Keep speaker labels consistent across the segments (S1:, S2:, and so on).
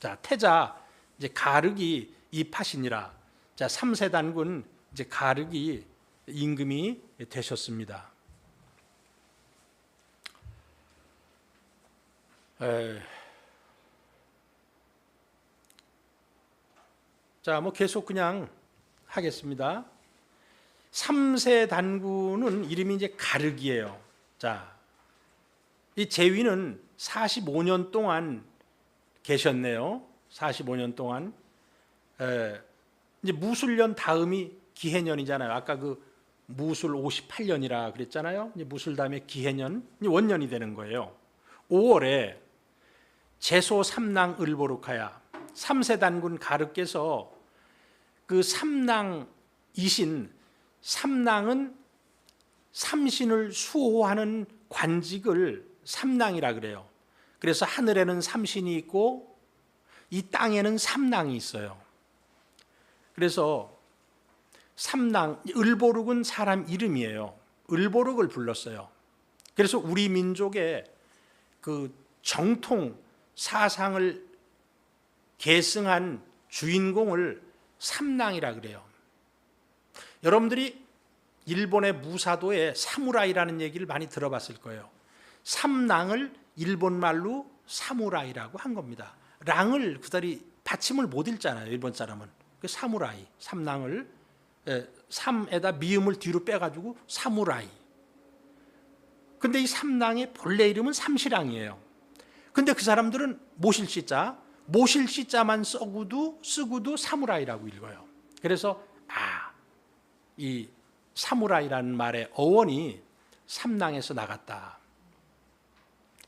S1: 자, 태자 이제 가륵이 이파시니라. 자, 3세 단군 이제 가륵이 임금이 되셨습니다. 자, 뭐 계속 그냥 하겠습니다. 3세 단군은 이름이 이제 가륵이에요. 자, 이 제위는 45년 동안 계셨네요. 45년 동안. 이제 무술년 다음이 기해년이잖아요. 아까 그 무술 58년이라 그랬잖아요. 이제 무술 다음에 기해년, 원년이 되는 거예요. 5월에 제소 삼랑 을보룩하야 3세 단군 가륵께서 그 삼랑이신, 삼랑은 삼신을 수호하는 관직을 삼랑이라 그래요. 그래서 하늘에는 삼신이 있고 이 땅에는 삼랑이 있어요. 그래서 삼랑, 을보룩은 사람 이름이에요. 을보룩을 불렀어요. 그래서 우리 민족의 그 정통 사상을 계승한 주인공을 삼랑이라 그래요. 여러분들이 일본의 무사도에 사무라이라는 얘기를 많이 들어봤을 거예요. 삼랑을 일본말로 사무라이라고 한 겁니다. 랑을 그다리 받침을 못 읽잖아요. 일본 사람은. 그 사무라이, 삼랑을 삼에다 미음을 뒤로 빼가지고 사무라이. 근데 이 삼랑의 본래 이름은 삼시랑이에요. 근데 그 사람들은 모실시자만 쓰고도 사무라이라고 읽어요. 그래서 이 사무라이라는 말의 어원이 삼랑에서 나갔다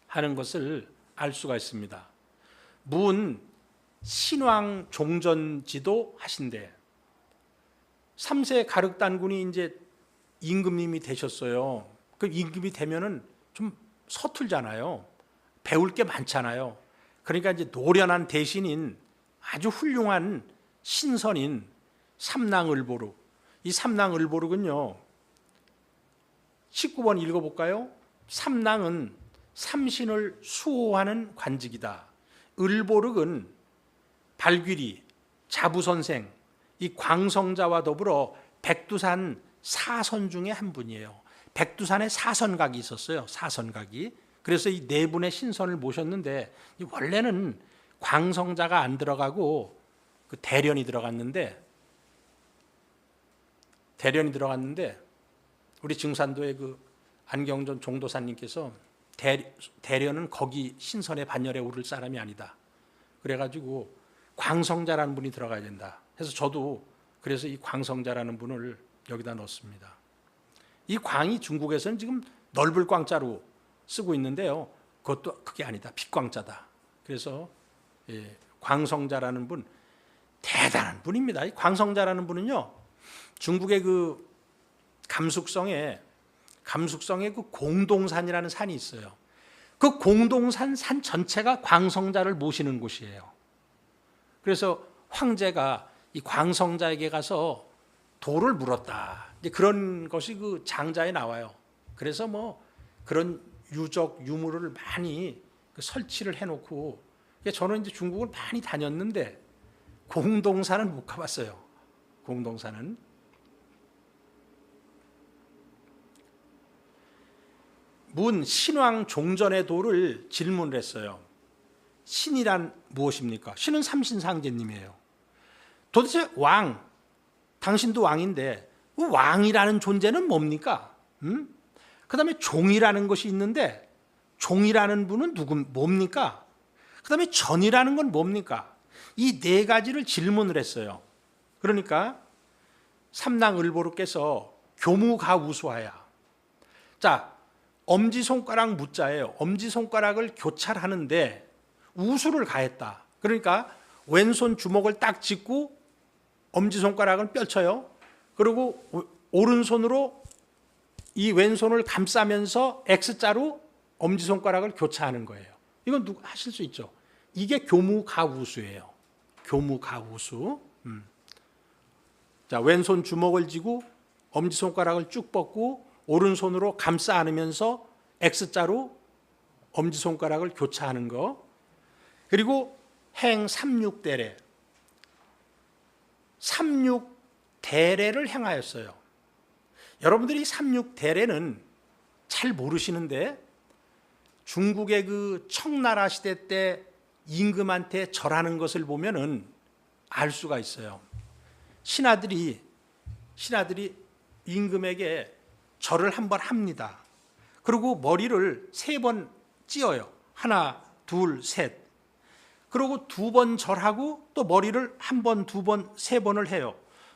S1: 하는 것을 알 수가 있습니다. 문 신왕 종전지도 하신대. 3세 가륵 단군이 이제 임금님이 되셨어요. 그 임금이 되면은 좀 서툴잖아요. 배울 게 많잖아요. 그러니까 이제 노련한 대신인 아주 훌륭한 신선인 삼랑을보룩. 이 삼랑을보룩은요, 19번 읽어볼까요? 삼랑은 삼신을 수호하는 관직이다. 을보룩은 발귀리, 자부선생, 이 광성자와 더불어 백두산 사선 중에 한 분이에요. 백두산에 사선각이 있었어요. 사선각이. 그래서 이 네 분의 신선을 모셨는데 원래는 광성자가 안 들어가고 그 대련이 들어갔는데 우리 증산도의 그 안경전 종도사님께서 대련은 거기 신선의 반열에 오를 사람이 아니다. 그래가지고 광성자라는 분이 들어가야 된다. 그래서 저도 그래서 이 광성자라는 분을 여기다 넣었습니다. 이 광이 중국에서는 지금 넓을 광자로 쓰고 있는데요. 그것도 그게 아니다. 빛광자다. 그래서 광성자라는 분 대단한 분입니다. 이 광성자라는 분은요, 중국의 그 감숙성에 그 공동산이라는 산이 있어요. 그 공동산 산 전체가 광성자를 모시는 곳이에요. 그래서 황제가 이 광성자에게 가서 도를 물었다. 이제 그런 것이 그 장자에 나와요. 그래서 뭐 그런 유적 유물을 많이 설치를 해놓고, 저는 이제 중국을 많이 다녔는데 공동산은 못 가봤어요. 공동산은. 문 신왕 종전의 도를 질문을 했어요. 신이란 무엇입니까? 신은 삼신상제님이에요. 도대체 왕, 당신도 왕인데 왕이라는 존재는 뭡니까? 그 다음에 종이라는 것이 있는데 종이라는 분은 뭡니까? 그 다음에 전이라는 건 뭡니까? 이 네 가지를 질문을 했어요. 그러니까 삼랑을보룩께서 교무가우수하야. 자, 엄지손가락 무자예요. 엄지손가락을 교찰하는데 우수를 가했다. 그러니까 왼손 주먹을 딱 짚고 엄지손가락을 펼쳐요. 그리고 오른손으로 이 왼손을 감싸면서 X자로 엄지손가락을 교차하는 거예요. 이건 누구 하실 수 있죠. 이게 교무가우수예요. 교무가우수. 자, 왼손 주먹을 쥐고 엄지손가락을 쭉 뻗고 오른손으로 감싸 안으면서 X자로 엄지손가락을 교차하는 거. 그리고 행 삼육대례, 삼육대례를 행하였어요. 여러분들이 삼육대례는 잘 모르시는데 중국의 그 청나라 시대 때 임금한테 절하는 것을 보면은 알 수가 있어요. 신하들이 임금에게 절을 한번 합니다. 그리고 머리를 3번 찧어요. 하나, 둘, 셋. 그리고 2번 절하고 또 머리를 1번, 2번, 3번을 해요.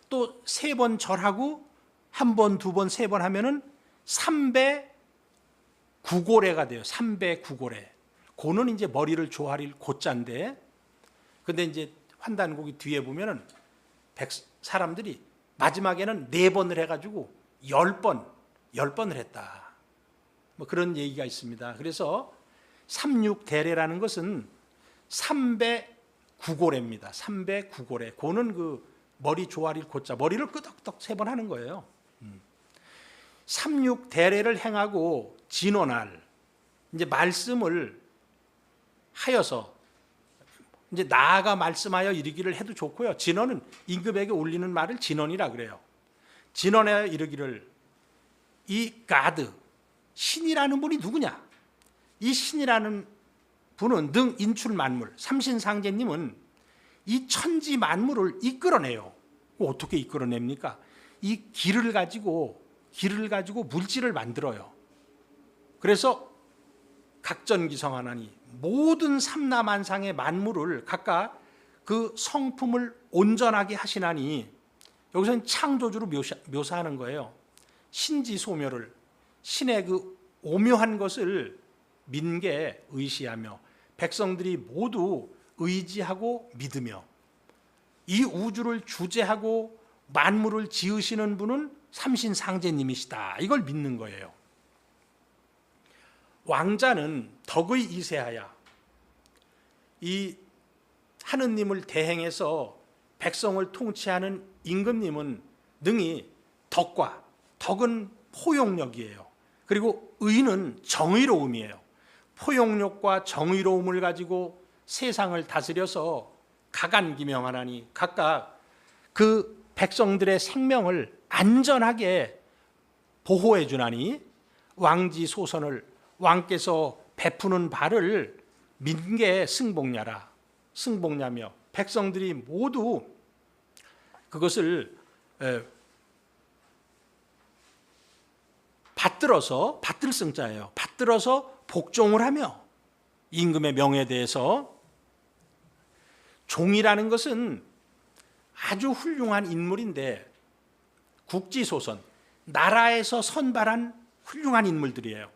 S1: 또 3번 절하고 1번, 2번, 3번 하면은 3배 구고래가 돼요. 3배 구고래. 고는 이제 머리를 조아릴 고자인데, 근데 이제 환단곡이 뒤에 보면은 사람들이 마지막에는 4번을 해가지고 10번을 했다. 뭐 그런 얘기가 있습니다. 그래서 삼육대례라는 것은 3배 구고래입니다. 3배 구고래. 고는 그 머리 조아릴 고자, 머리를 끄덕끄덕 3번 하는 거예요. 삼육대례를 행하고 진언할, 이제 말씀을 하여서 이제 나아가 말씀하여 이르기를 해도 좋고요. 진언은 임금에게 올리는 말을 진언이라 그래요. 진언하여 이르기를, 이 가드, 신이라는 분이 누구냐? 이 신이라는 분은 능 인출 만물, 삼신상제님은 이 천지 만물을 이끌어내요. 어떻게 이끌어냅니까? 이 기를 가지고 물질을 만들어요. 그래서 각전기성하나니 모든 삼라만상의 만물을 각각 그 성품을 온전하게 하시나니, 여기서는 창조주로 묘사하는 거예요. 신지소묘를, 신의 그 오묘한 것을 민계 의시하며 백성들이 모두 의지하고 믿으며 이 우주를 주재하고 만물을 지으시는 분은 삼신상제님이시다. 이걸 믿는 거예요. 왕자는 덕의 이세하야, 이 하느님을 대행해서 백성을 통치하는 임금님은 능히 덕은 포용력이에요. 그리고 의는 정의로움이에요. 포용력과 정의로움을 가지고 세상을 다스려서 가간기명하나니 각각 그 백성들의 생명을 안전하게 보호해 주나니, 왕지소선을 왕께서 베푸는 바를 민계 승복냐며 백성들이 모두 그것을 받들 승자예요. 받들어서 복종을 하며 임금의 명에 대해서. 종이라는 것은 아주 훌륭한 인물인데, 국지소선, 나라에서 선발한 훌륭한 인물들이에요.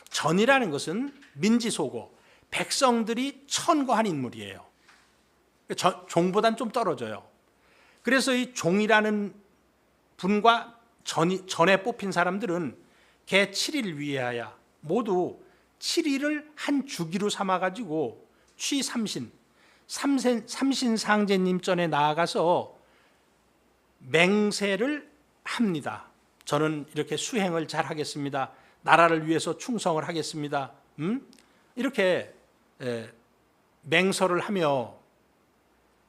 S1: 전이라는 것은 민지소고, 백성들이 천거한 인물이에요. 종보단 좀 떨어져요. 그래서 이 종이라는 분과 전에 뽑힌 사람들은 개 7일 위하여 모두 7일을 한 주기로 삼아가지고 삼신상제님 전에 나아가서 맹세를 합니다. 저는 이렇게 수행을 잘 하겠습니다. 나라를 위해서 충성을 하겠습니다. 이렇게 맹설을 하며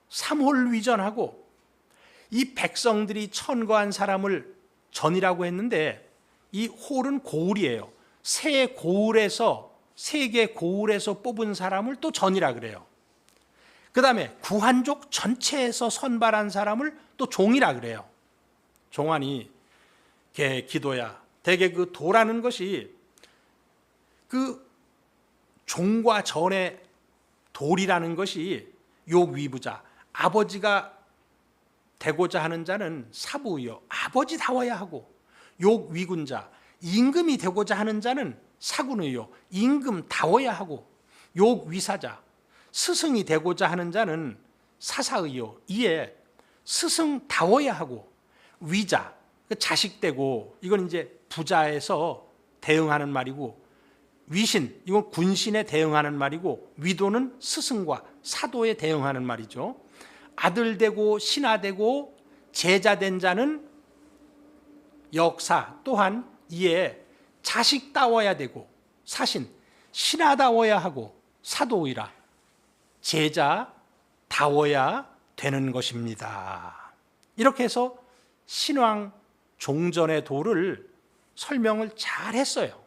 S1: 삼홀위전하고, 이 백성들이 천거한 사람을 전이라고 했는데, 이 홀은 고울이에요. 세 개 고울에서 뽑은 사람을 또 전이라 그래요. 그 다음에 구한족 전체에서 선발한 사람을 또 종이라 그래요. 종하니 개 기도야. 대개 그 도라는 것이 그 종과 전의 돌이라는 것이 욕위부자, 아버지가 되고자 하는 자는 사부요, 아버지다워야 하고, 욕위군자, 임금이 되고자 하는 자는 사군의요, 임금다워야 하고, 욕위사자, 스승이 되고자 하는 자는 사사의요, 이에 스승다워야 하고, 위자, 자식되고, 이건 이제 부자에서 대응하는 말이고, 위신, 이건 군신에 대응하는 말이고, 위도는 스승과 사도에 대응하는 말이죠. 아들 되고 신하 되고 제자 된 자는 역사, 또한 이에 자식다워야 되고, 사신, 신하다워야 하고, 사도이라. 제자, 다워야 되는 것입니다. 이렇게 해서 신왕 종전의 도를 설명을 잘 했어요.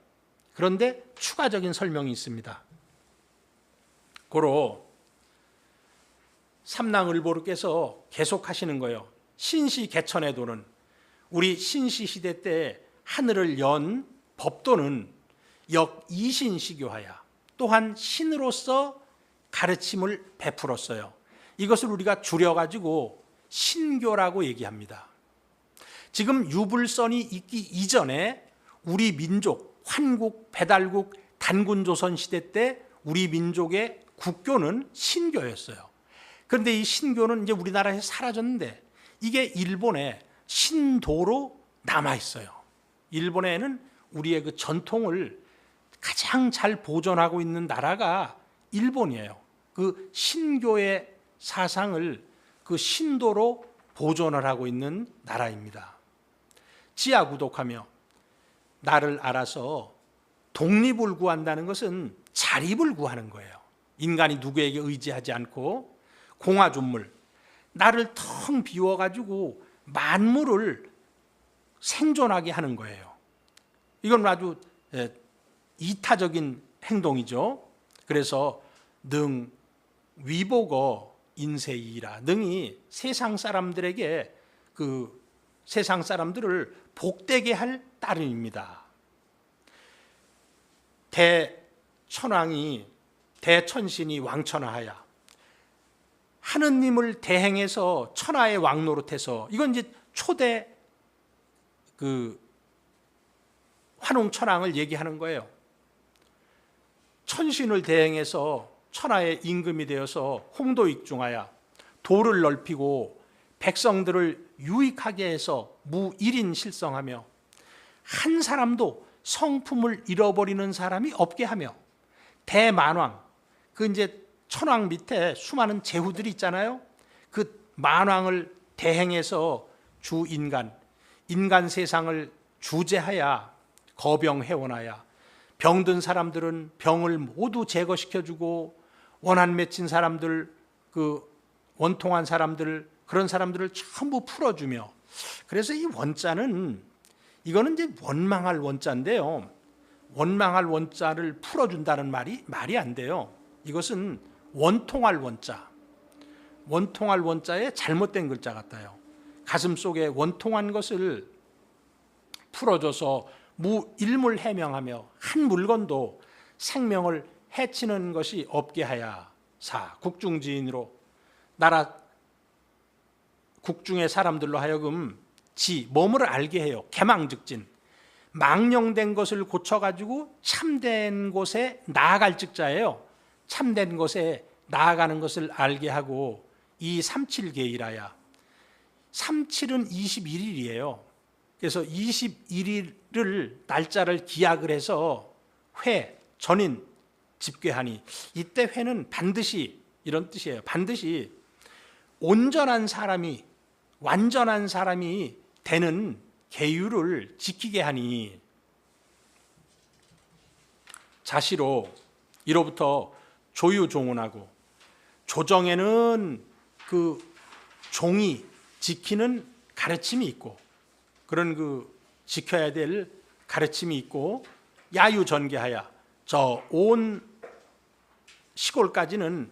S1: 그런데 추가적인 설명이 있습니다. 고로 삼랑을보르께서 계속 하시는 거예요. 신시 개천의 도는 우리 신시 시대 때 하늘을 연 법도는 역이신시교하야, 또한 신으로서 가르침을 베풀었어요. 이것을 우리가 줄여가지고 신교라고 얘기합니다. 지금 유불선이 있기 이전에 우리 민족, 환국, 배달국, 단군조선 시대 때 우리 민족의 국교는 신교였어요. 그런데 이 신교는 이제 우리나라에서 사라졌는데 이게 일본의 신도로 남아있어요. 일본에는 우리의 그 전통을 가장 잘 보존하고 있는 나라가 일본이에요. 그 신교의 사상을 그 신도로 보존을 하고 있는 나라입니다. 지하구독하며 나를 알아서 독립을 구한다는 것은 자립을 구하는 거예요. 인간이 누구에게 의지하지 않고 공화준물, 나를 텅 비워가지고 만물을 생존하게 하는 거예요. 이건 아주 이타적인 행동이죠. 그래서 능 위복어 인세이라, 능이 세상 사람들에게 그 세상 사람들을 복되게 할 따름입니다. 대천왕이 대천신이 왕천하야, 하느님을 대행해서 천하의 왕 노릇해서, 이건 이제 초대 그 환웅천왕을 얘기하는 거예요. 천신을 대행해서 천하의 임금이 되어서 홍도익중하야, 도를 넓히고 백성들을 유익하게 해서 무일인 실성하며 한 사람도 성품을 잃어버리는 사람이 없게 하며, 대만왕, 그 이제 천왕 밑에 수많은 제후들이 있잖아요. 그 만왕을 대행해서 주 인간 세상을 주재하야 거병해원하야, 병든 사람들은 병을 모두 제거시켜주고 원한 맺힌 사람들, 그 원통한 사람들, 그런 사람들을 전부 풀어주며, 그래서 이 원자는, 이거는 이제 원망할 원자인데요, 원망할 원자를 풀어준다는 말이 안 돼요. 이것은 원통할 원자, 원통할 원자에 잘못된 글자 같아요. 가슴 속에 원통한 것을 풀어줘서 무일물 해명하며 한 물건도 생명을 해치는 것이 없게 하야 사 국중지인으로, 나라 국중의 사람들로 하여금 몸을 알게 해요. 개망즉진, 망령된 것을 고쳐가지고 참된 곳에 나아갈 즉자예요. 참된 곳에 나아가는 것을 알게 하고, 이 삼칠계일하야, 삼칠은 21일이에요. 그래서 21일을 날짜를 기약을 해서 회, 전인, 집괴하니, 이때 회는 반드시, 이런 뜻이에요. 반드시 온전한 사람이, 완전한 사람이 되는 계율을 지키게 하니, 자시로 이로부터 조유종언하고, 조정에는 그 종이 지키는 가르침이 있고, 그런 그 지켜야 될 가르침이 있고, 야유전개하야, 저 온 시골까지는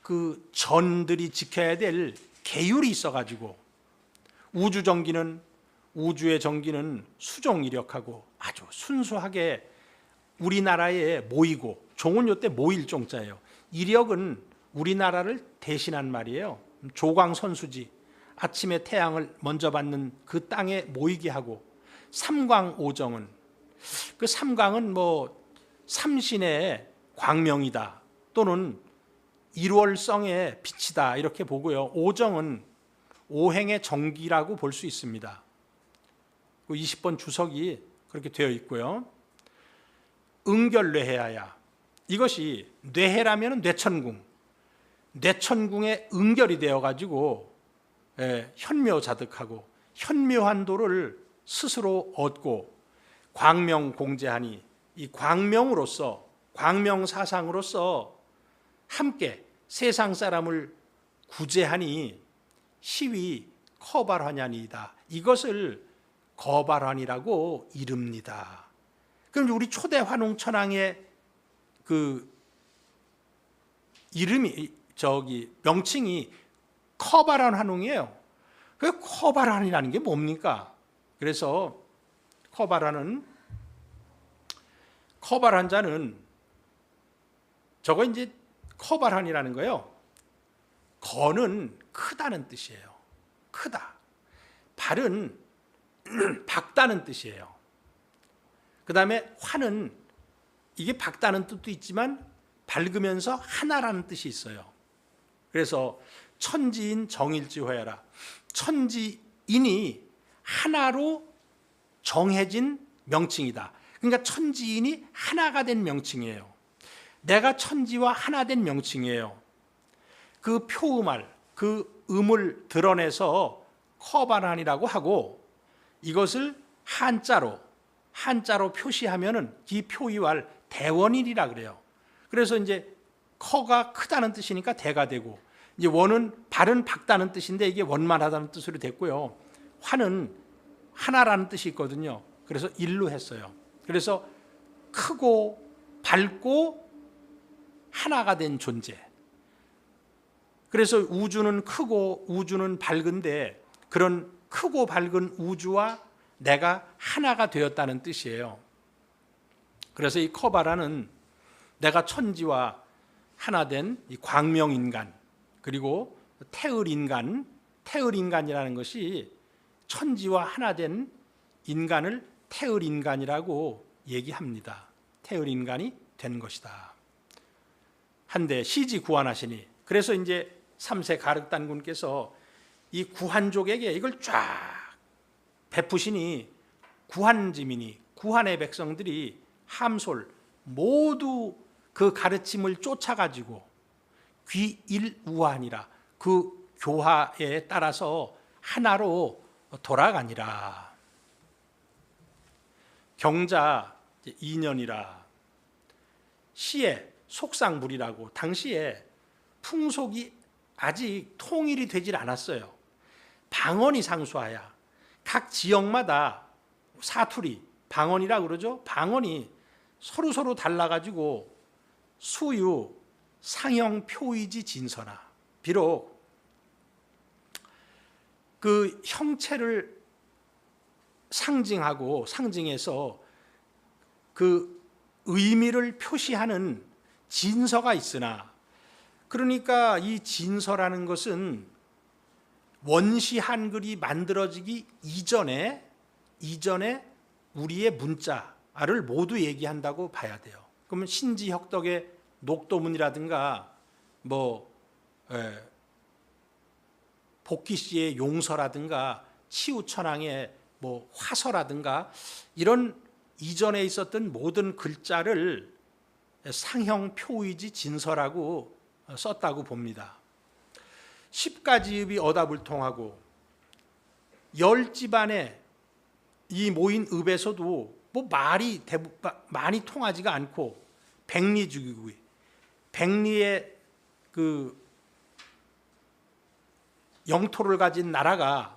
S1: 그 전들이 지켜야 될 계율이 있어가지고, 우주정기는, 우주의 정기는 수종이력하고 아주 순수하게 우리나라에 모이고, 종은 요때 모일 종자예요. 이력은 우리나라를 대신한 말이에요. 조광선수지, 아침에 태양을 먼저 받는 그 땅에 모이게 하고, 삼광오정은, 그 삼광은 뭐 삼신의 광명이다, 또는 일월성의 빛이다, 이렇게 보고요. 오정은 오행의 정기라고 볼 수 있습니다. 20번 주석이 그렇게 되어 있고요. 응결뇌해야, 이것이 뇌해라면 뇌천궁, 뇌천궁에 응결이 되어가지고 현묘자득하고 현묘한 도를 스스로 얻고, 광명공제하니, 이 광명으로서, 광명사상으로서 함께 세상 사람을 구제하니 시위 커발환이다. 이것을 거발환이라고 이릅니다. 그럼 우리 초대 환웅천왕의 그 이름이 명칭이 커발환 환웅이에요. 그 커발환이라는 게 뭡니까? 그래서 커발한 자는 저거 이제 커발한이라는 거예요. 거는 크다는 뜻이에요. 크다. 발은 밝다는 뜻이에요. 그 다음에 환은 이게 밝다는 뜻도 있지만 밝으면서 하나라는 뜻이 있어요. 그래서 천지인 정일지회라. 천지인이 하나로 정해진 명칭이다. 그러니까 천지인이 하나가 된 명칭이에요. 내가 천지와 하나 된 명칭이에요. 그 표음할, 그 음을 드러내서 커발한이라고 하고 이것을 한자로 표시하면은 이 표의할 대원일이라 그래요. 그래서 이제 커가 크다는 뜻이니까 대가 되고 이제 원은 발은 밝다는 뜻인데 이게 원만하다는 뜻으로 됐고요. 환은 하나라는 뜻이 있거든요. 그래서 일로 했어요. 그래서 크고 밝고 하나가 된 존재. 그래서 우주는 크고 우주는 밝은데 그런 크고 밝은 우주와 내가 하나가 되었다는 뜻이에요. 그래서 이 커바라는 내가 천지와 하나 된 이 광명인간 그리고 태을인간이라는 것이 천지와 하나 된 인간을 태을인간이라고 얘기합니다. 태을인간이 된 것이다. 한데 시지 구한하시니 그래서 이제 3세 가륵단군께서 이 구한족에게 이걸 쫙 베푸시니 구한지민이 구한의 백성들이 함솔 모두 그 가르침을 쫓아가지고 귀일우한이라 그 교화에 따라서 하나로 돌아가니라. 경자 2년이라 시의 속상물이라고 당시에 풍속이 아직 통일이 되질 않았어요. 방언이 상수하야 각 지역마다 사투리, 방언이라 그러죠. 방언이 서로 달라가지고 수유, 상형, 표의지, 진서나 비록 그 형체를 상징해서 그 의미를 표시하는 진서가 있으나 그러니까 이 진서라는 것은 원시 한글이 만들어지기 이전에 우리의 문자를 모두 얘기한다고 봐야 돼요. 그러면 신지혁덕의 녹도문이라든가 복희 씨의 용서라든가 치우천왕의 화서라든가 이런 이전에 있었던 모든 글자를 상형, 표의지, 진서라고 썼다고 봅니다. 10가지읍이 어다불통하고 10집안에 이 모인 읍에서도 말이 많이 통하지가 않고 백리주기구이 백리의 그 영토를 가진 나라가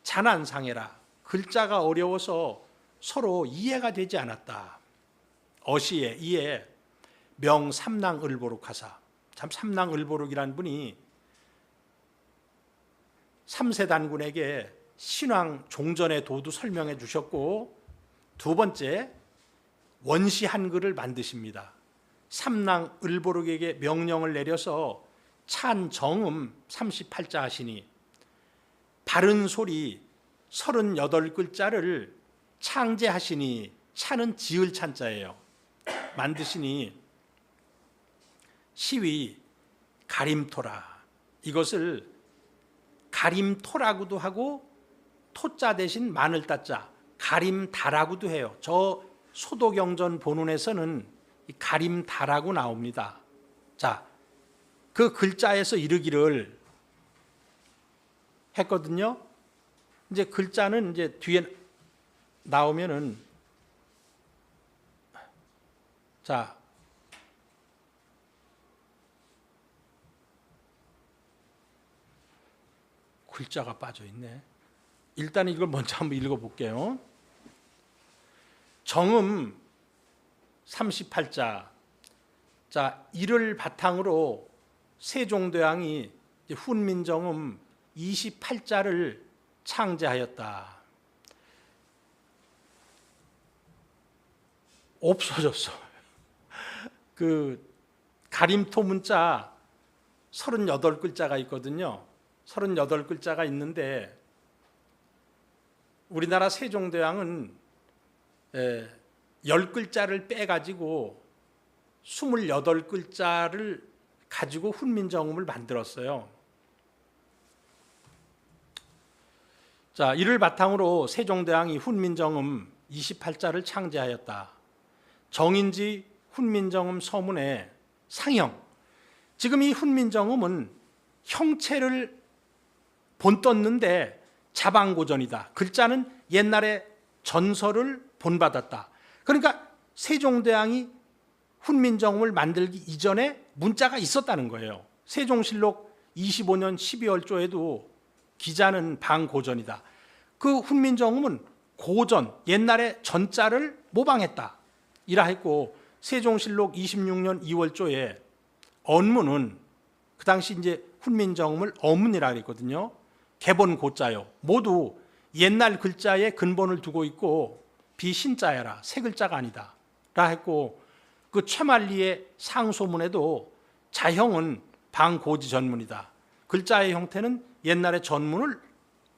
S1: 잔한상해라 글자가 어려워서 서로 이해가 되지 않았다. 어시에 이에 명삼랑을보록하사 참 삼랑을보록이라는 분이 3세 단군에게 신왕 종전의 도도 설명해 주셨고 두 번째 원시 한글을 만드십니다. 삼랑을보록에게 명령을 내려서 찬정음 38자 하시니 바른 소리 38글자를 창제하시니 찬은 지을 찬자예요. 만드시니 시위 가림토라 이것을 가림토라고도 하고 토자 대신 마늘따자 가림다라고도 해요. 저 소도경전 본문에서는 가림다라고 나옵니다. 자, 그 글자에서 이르기를 했거든요. 이제 글자는 이제 뒤에 나오면은 자 글자가 빠져 있네. 일단 이걸 먼저 한번 읽어볼게요. 정음 38자. 자, 이를 바탕으로 세종대왕이 훈민정음 28자를 창제하였다. 없어졌어. 그 가림토 문자 38글자가 있거든요. 38글자가 있는데 우리나라 세종대왕은 10글자를 빼가지고 28글자를 가지고 훈민정음을 만들었어요. 자, 이를 바탕으로 세종대왕이 훈민정음 28자를 창제하였다. 정인지 훈민정음 서문의 상형. 지금 이 훈민정음은 형체를 본떴는데 자방고전이다. 글자는 옛날에 전설을 본받았다. 그러니까 세종대왕이 훈민정음을 만들기 이전에 문자가 있었다는 거예요. 세종실록 25년 12월조에도 기자는 방고전이다. 그 훈민정음은 고전, 옛날에 전자를 모방했다. 이라 했고, 세종실록 26년 2월조에 언문은 그 당시 이제 훈민정음을 어문이라 그랬거든요. 개본 고자요. 모두 옛날 글자에 근본을 두고 있고 비신자야라. 새 글자가 아니다. 라 했고, 그 최만리의 상소문에도 자형은 방고지 전문이다. 글자의 형태는 옛날의 전문을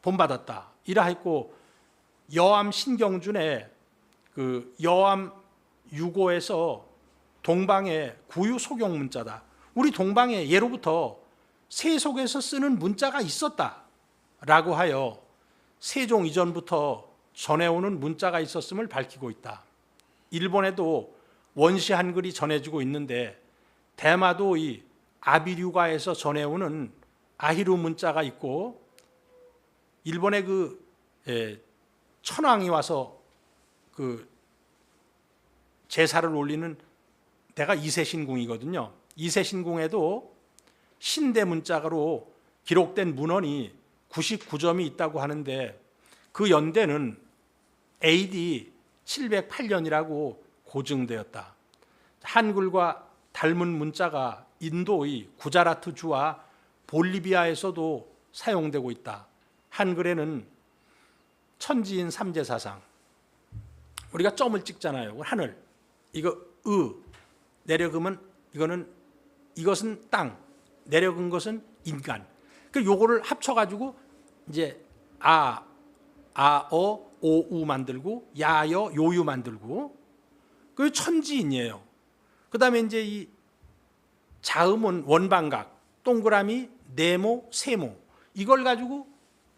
S1: 본받았다. 이라 했고, 여암 신경준의 그 여암 유고에서 동방의 구유 소경 문자다. 우리 동방에 예로부터 세속에서 쓰는 문자가 있었다. 라고 하여 세종 이전부터 전해오는 문자가 있었음을 밝히고 있다. 일본에도 원시 한글이 전해지고 있는데 대마도 이 아비류가에서 전해오는 아히루 문자가 있고, 일본의 그 천황이 와서 그 제사를 올리는 데가 이세신궁이거든요. 이세신궁에도 신대 문자가로 기록된 문헌이 99점이 있다고 하는데 그 연대는 AD 708년이라고 고증되었다. 한글과 닮은 문자가 인도의 구자라트 주와 볼리비아에서도 사용되고 있다. 한글에는 천지인 삼재사상, 우리가 점을 찍잖아요. 하늘, 이거 내려그면 이것은 땅, 내려근 것은 인간. 그 요거를 합쳐가지고 이제 어, 오우 만들고 야여 요유 만들고, 그 천지인이에요. 그 다음에 이제 이 자음은 원방각, 동그라미, 네모, 세모, 이걸 가지고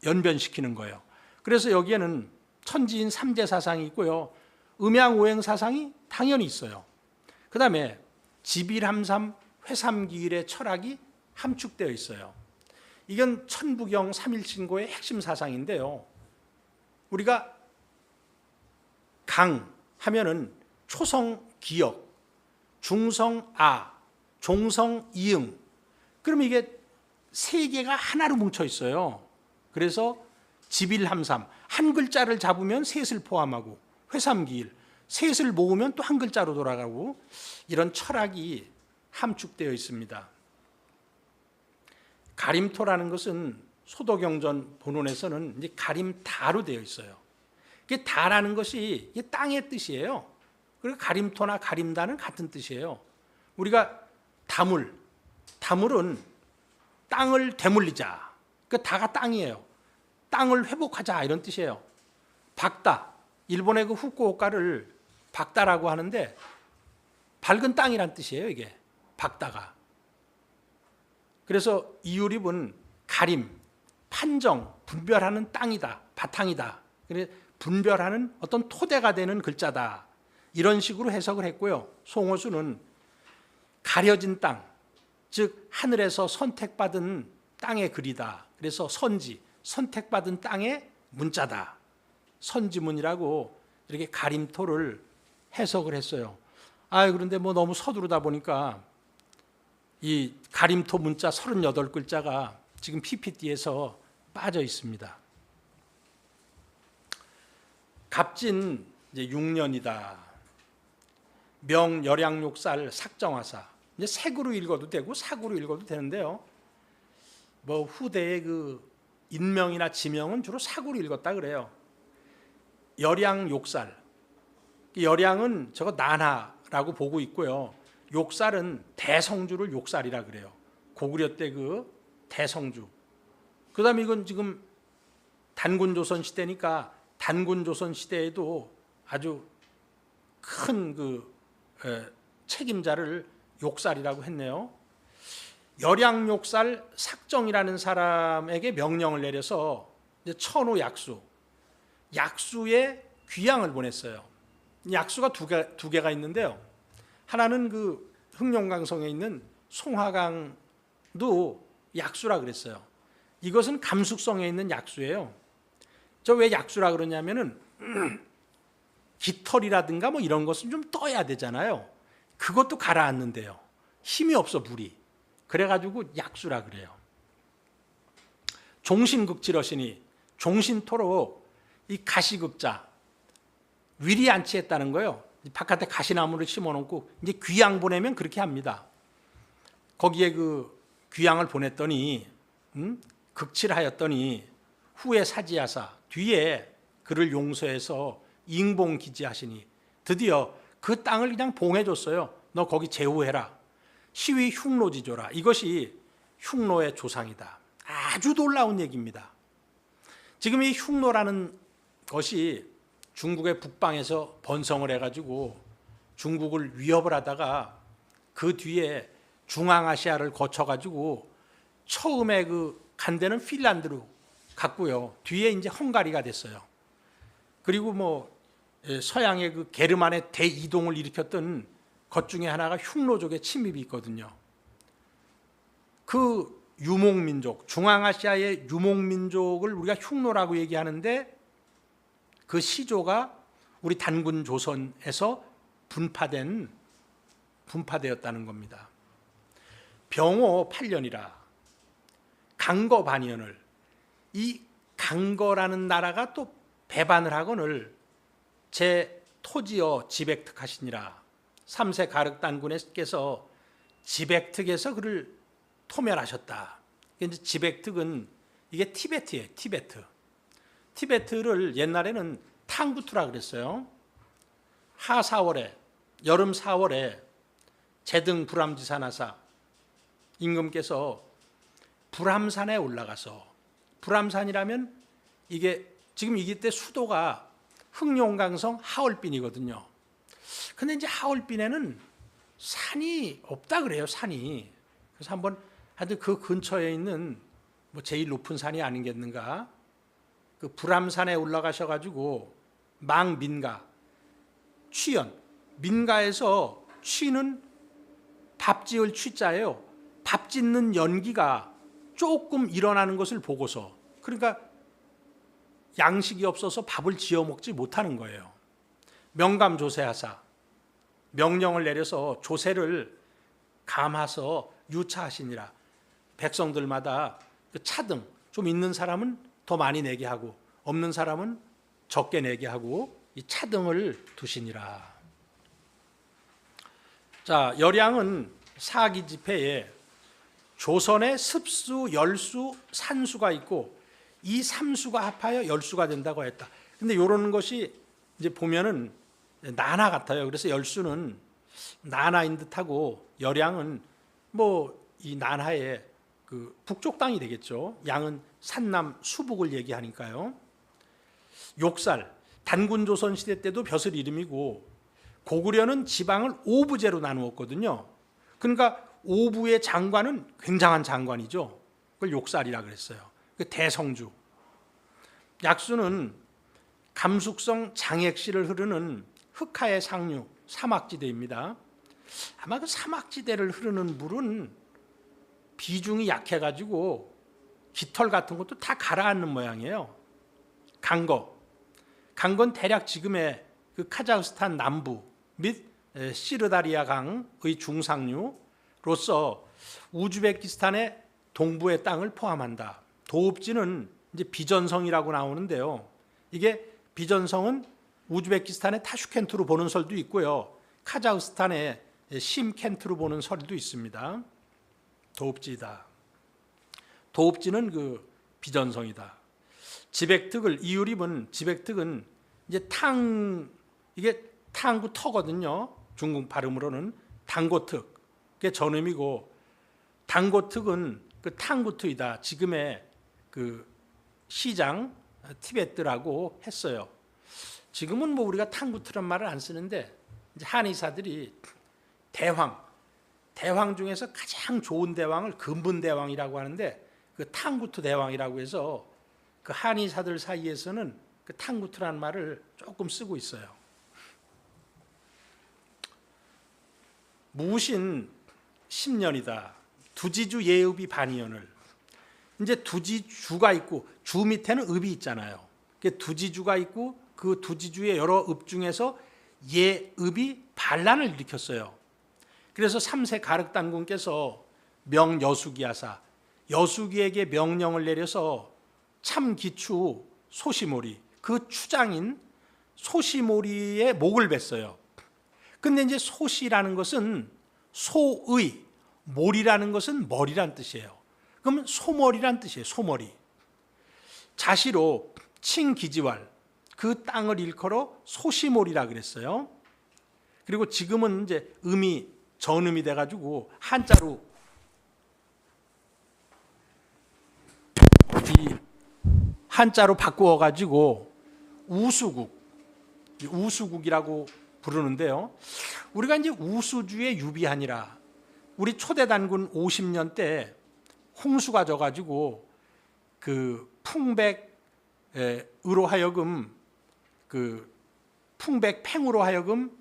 S1: 연변시키는 거예요. 그래서 여기에는 천지인 삼재사상이 있고요. 음양오행사상이 당연히 있어요. 그 다음에 지빌함삼 회삼기일의 철학이 함축되어 있어요. 이건 천부경 삼일신고의 핵심 사상인데요. 우리가 강 하면은 초성 기역, 중성 아, 종성 이응. 그러면 이게 세 개가 하나로 뭉쳐 있어요. 그래서 지빌함삼, 한 글자를 잡으면 셋을 포함하고, 회삼기일, 셋을 모으면 또 한 글자로 돌아가고, 이런 철학이 함축되어 있습니다. 가림토라는 것은 소도경전 본원에서는 이제 가림다로 되어 있어요. 이게 다라는 것이 땅의 뜻이에요. 그리고 가림토나 가림다는 같은 뜻이에요. 우리가 다물은 땅을 되물리자. 그 다가 땅이에요. 땅을 회복하자 이런 뜻이에요. 박다, 일본의 그 후쿠오카를 박다라고 하는데 밝은 땅이란 뜻이에요. 이게 박다가. 그래서 이유립은 가림, 판정, 분별하는 땅이다, 바탕이다. 그래서 분별하는 어떤 토대가 되는 글자다. 이런 식으로 해석을 했고요. 송호수는 가려진 땅, 즉 하늘에서 선택받은 땅의 글이다. 그래서 선지, 선택받은 땅의 문자다. 선지문이라고 이렇게 가림토를 해석을 했어요. 그런데 뭐 너무 서두르다 보니까 이 가림토 문자 38글자가 지금 PPT에서 빠져 있습니다. 갑진 이제 6년이다. 명열양욕살 삭정하사. 이제 색으로 읽어도 되고 사구로 읽어도 되는데요. 뭐 후대의 그 인명이나 지명은 주로 사구로 읽었다 그래요. 열양욕살. 열양은 저거 난하라고 보고 있고요. 욕살은 대성주를 욕살이라 그래요. 고구려 때 그 대성주. 그다음에 이건 지금 단군조선 시대니까 단군조선 시대에도 아주 큰 그 책임자를 욕살이라고 했네요. 열양욕살 삭정이라는 사람에게 명령을 내려서 이제 천호 약수의 귀양을 보냈어요. 약수가 두 개가 있는데요. 하나는 그 흑룡강성에 있는 송화강도 약수라 그랬어요. 이것은 감숙성에 있는 약수예요. 저 왜 약수라 그러냐면은 깃털이라든가 뭐 이런 것은 좀 떠야 되잖아요. 그것도 가라앉는데요. 힘이 없어 물이. 그래가지고 약수라 그래요. 종신극지러시니 종신토록 이 가시극자 위리 안치했다는 거예요. 바깥에 가시나무를 심어놓고 이제 귀양 보내면 그렇게 합니다. 거기에 그 귀양을 보냈더니 극칠하였더니 후에 사지하사 뒤에 그를 용서해서 인봉기지하시니 드디어 그 땅을 그냥 봉해줬어요. 너 거기 제후해라. 시위 흉노지조라. 이것이 흉노의 조상이다. 아주 놀라운 얘기입니다. 지금 이 흉노라는 것이 중국의 북방에서 번성을 해가지고 중국을 위협을 하다가 그 뒤에 중앙아시아를 거쳐가지고 처음에 그 간 데는 핀란드로 갔고요. 뒤에 이제 헝가리가 됐어요. 그리고 뭐 서양의 그 게르만의 대이동을 일으켰던 것 중에 하나가 흉노족의 침입이 있거든요. 그 유목민족, 중앙아시아의 유목민족을 우리가 흉노라고 얘기하는데 그 시조가 우리 단군 조선에서 분파되었다는 겁니다. 병호 8년이라 강거 반연을 이 강거라는 나라가 또 배반을 하거늘 제 토지여 지백특하시니라. 3세 가륵 단군께서 지백특에서 그를 토멸하셨다. 이제 지백특은 이게 티베트예요. 티베트를 옛날에는 탕부투라 그랬어요. 하 4월에 여름 4월에 제등 불암지산하사 임금께서 불암산에 올라가서 불암산이라면 이게 지금 이때 수도가 흑룡강성 하얼빈이거든요. 근데 이제 하얼빈에는 산이 없다 그래요. 산이. 그래서 한번 하여튼 그 근처에 있는 뭐 제일 높은 산이 아니겠는가. 그 불암산에 올라가셔가지고 망민가 취연 민가에서 취는 밥 지을 취자예요. 밥 짓는 연기가 조금 일어나는 것을 보고서 그러니까 양식이 없어서 밥을 지어 먹지 못하는 거예요. 명감조세하사 명령을 내려서 조세를 감하서 유차하시니라. 백성들마다 그 차등 좀 있는 사람은 더 많이 내게 하고 없는 사람은 적게 내게 하고 이 차등을 두시니라. 자, 열양은 사기 집회에 조선의 습수, 열수, 산수가 있고 이 3수가 합하여 열수가 된다고 했다. 근데 이런 것이 이제 보면은 나나 같아요. 그래서 열수는 나나인 듯하고 열양은 뭐 이 나나의 그 북쪽 땅이 되겠죠. 양은 산남 수북을 얘기하니까요. 욕살 단군조선 시대 때도 벼슬 이름이고 고구려는 지방을 5부제로 나누었거든요. 그러니까 5부의 장관은 굉장한 장관이죠. 그걸 욕살이라 그랬어요. 그 대성주. 약수는 감숙성 장액시를 흐르는 흑하의 상류 사막지대입니다. 아마 그 사막지대를 흐르는 물은 비중이 약해가지고 깃털 같은 것도 다 가라앉는 모양이에요. 강건 대략 지금의 그 카자흐스탄 남부 및 시르다리아 강의 중상류로서 우즈베키스탄의 동부의 땅을 포함한다. 도읍지는 이제 비전성이라고 나오는데요. 이게 비전성은 우즈베키스탄의 타슈켄트로 보는 설도 있고요. 카자흐스탄의 심켄트로 보는 설도 있습니다. 도읍지다. 도읍지는 그 비전성이다. 지백특을 이유립은 지백특은 이제 이게 탕구 터거든요. 중국 발음으로는 당고특. 그게 전음이고 당고특은 그 탕구트이다. 지금의 그 시장 티베트라고 했어요. 지금은 뭐 우리가 탕구트란 말을 안 쓰는데 이제 한의사들이 대왕 중에서 가장 좋은 대왕을 근분대왕이라고 하는데 그 탕구트 대왕이라고 해서 그 한의사들 사이에서는 그 탕구트라는 말을 조금 쓰고 있어요. 무신 10년이다. 두지주 예읍이 반이연을. 이제 두지주가 있고 주 밑에는 읍이 있잖아요. 두지주가 있고 그 두지주의 여러 읍 중에서 예읍이 반란을 일으켰어요. 그래서 3세 가륵단군께서 명여수기하사 여수기에게 명령을 내려서 참기추 소시모리 그 추장인 소시모리의 목을 뱄어요. 근데 이제 소시라는 것은 소의, 모리라는 것은 머리란 뜻이에요. 그러면 소머리란 뜻이에요. 소머리. 자시로 칭기지왈 그 땅을 일컬어 소시몰이라 그랬어요. 그리고 지금은 이제 음이 전음이 돼가지고 한자로 바꾸어가지고 우수국이라고 부르는데요. 우리가 이제 우수주의 유비하니라. 우리 초대 단군 50년 때 홍수가 져가지고 그 풍백으로 하여금 그 풍백팽으로 하여금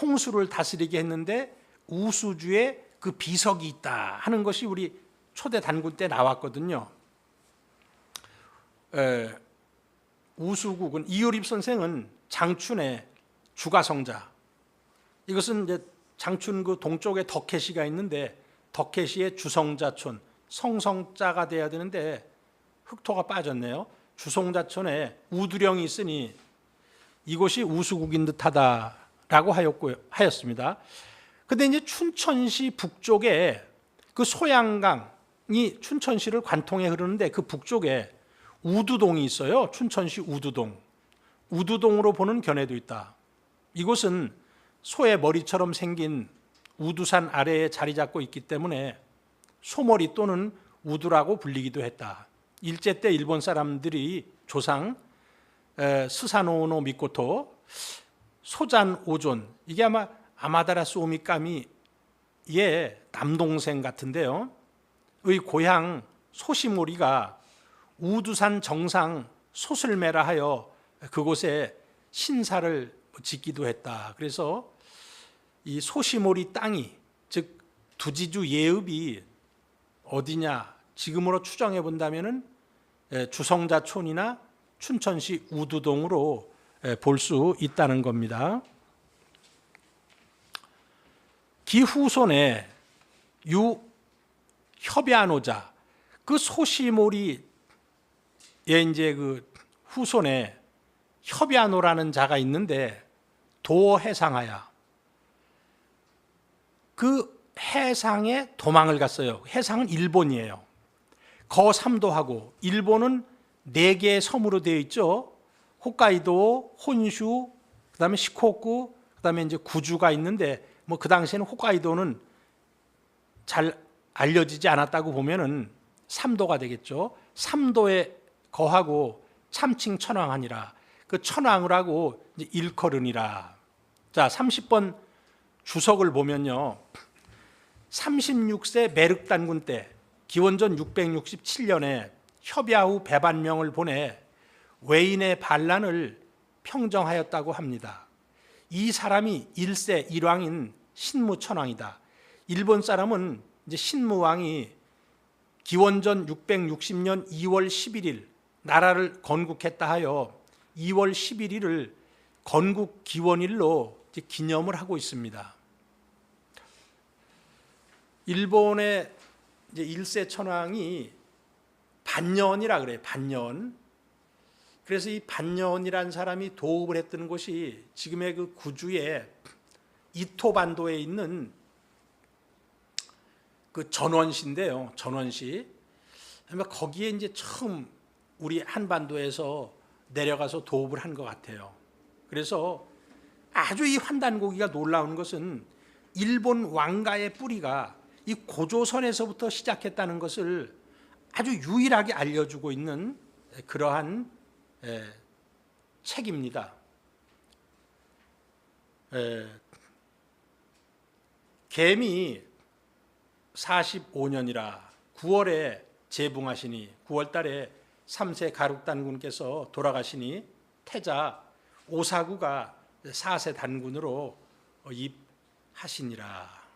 S1: 홍수를 다스리게 했는데 우수주에 그 비석이 있다 하는 것이 우리 초대 단군 때 나왔거든요. 우수국은 이효립 선생은 장춘의 주가성자. 이것은 이제 장춘 그 동쪽에 덕혜시가 있는데 덕혜시의 주성자촌 성성자가 돼야 되는데 흑토가 빠졌네요. 주성자촌에 우두령이 있으니 이곳이 우수국인 듯하다라고 하였습니다. 그런데 이제 춘천시 북쪽에 그 소양강이 춘천시를 관통해 흐르는데 그 북쪽에 우두동이 있어요. 춘천시 우두동. 우두동으로 보는 견해도 있다. 이곳은 소의 머리처럼 생긴 우두산 아래에 자리 잡고 있기 때문에 소머리 또는 우두라고 불리기도 했다. 일제 때 일본 사람들이 조상 스사노노 미코토 소잔 오존 이게 아마 아마다라스 오미카미의 남동생 같은데요. 의 고향 소시모리가 우두산 정상 소슬메라 하여 그곳에 신사를 짓기도 했다. 그래서 이 소시모리 땅이 즉 두지주 예읍이 어디냐 지금으로 추정해 본다면은 주성자촌이나 춘천시 우두동으로 볼 수 있다는 겁니다. 기후손에 유협야노자 그 소시모리의 이제 그 후손에 협야노라는 자가 있는데 도해상하야 그 해상에 도망을 갔어요. 해상은 일본이에요. 거삼도하고 일본은 4개의 섬으로 되어 있죠. 홋카이도, 혼슈, 그다음에 시코쿠, 그다음에 이제 구주가 있는데 뭐 그 당시에는 홋카이도는 잘 알려지지 않았다고 보면은 3도가 되겠죠. 3도에 거하고 참칭 천왕하니라. 그 천왕을 하고 이제 일컬으니라. 자, 30번 주석을 보면요. 36세 메륵단군 때 기원전 667년에 협야후 배반명을 보내 외인의 반란을 평정하였다고 합니다. 이 사람이 1세 1왕인 신무천왕이다. 일본 사람은 이제 신무왕이 기원전 660년 2월 11일 나라를 건국했다 하여 2월 11일을 건국 기원일로 기념을 하고 있습니다. 일본의 이제 1세 천왕이 반년이라 그래요. 반년. 그래서 이 반년이라는 사람이 도읍을 했던 곳이 지금의 그 구주의 이토반도에 있는 그 전원시인데요. 전원시. 거기에 이제 처음 우리 한반도에서 내려가서 도읍을 한 것 같아요. 그래서 아주 이 환단고기가 놀라운 것은 일본 왕가의 뿌리가 이 고조선에서부터 시작했다는 것을 아주 유일하게 알려주고 있는 그러한 책입니다. 개미 45년이라 9월에 재붕하시니 9월 달에 3세 가륙단군께서 돌아가시니 태자 오사구가 4세 단군으로 입하시니라.